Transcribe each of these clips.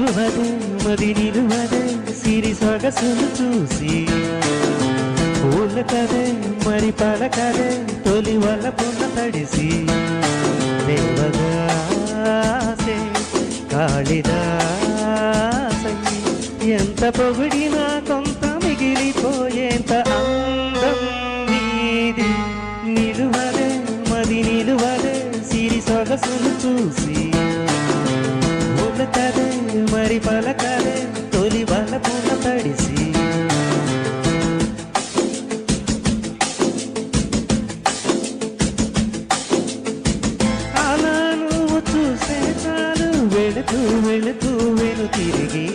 నిలువదే మది నిలువదే సిరి సొగసులు చూసి పూల కదే మరి పలకదే తొలి వల్ల పున్న తడిసి దేవదాసే కాళిదాసై ఎంత పొగిడినా కొంత మిగిలిపోయేంత అందం నీది నిలువదే మది నిలువదే సిరి సొగసులు చూసి కదే మరి పలకదే తొలి వల పూల తడిసి అలా నువ్వు చూసే చాలు వెళుతూ వెళుతూ వెను తిరిగి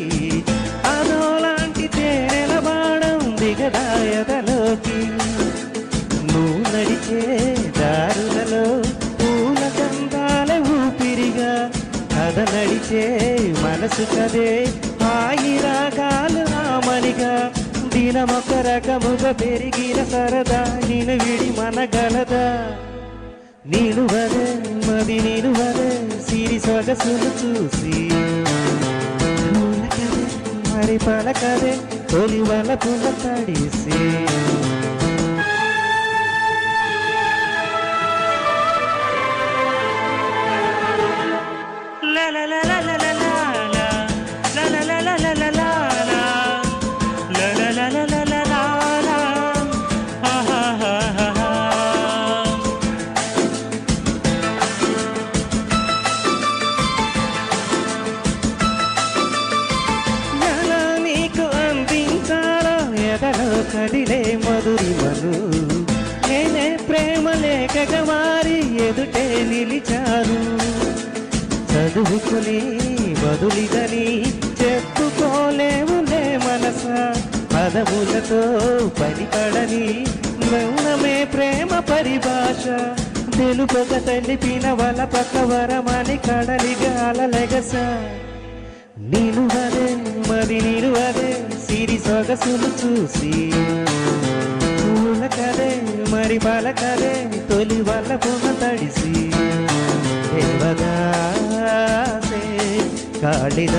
అదోలాంటి తేనెల బాణం దిగదాయదలోకి నువ్వు నడిచే దారులలో పూల గంధాల ఊపిరిగా కథ నడిచే మనసు కదే హాయి రాగాలు ఆమనిగా దినమొక రకముగా పెరిగిన సరదా నిన్ను విడి మనగలదా నిలువదే మది నిలువదే సిరి సొగసులు చూసి కదే మరి పలకదే తొలి వల పుల్ల తడిసి కదిలే మధురిమను నేనే ప్రేమ లేఖగా మారి ఎదుటే నిలిచాను చదువుకుని బదులిదని చెప్పుకోలేవులే మనస పదములతో పనిపడని మౌనమే ప్రేమ పరిభాష తెలుపక తెలిపిన వల పక్క వరమని కడలిగా అలలెగస నిలువదే మరి నిలువదే సిరి సొగసులు చూసి పూల కదే మరి పలకదే తొలి వల్ల పున్న తడిసి దేవదాసే కాళిదాసై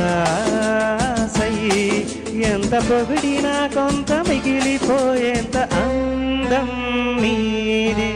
ఎంత పొగిడినా కొంత మిగిలిపోయేంత అందం నీది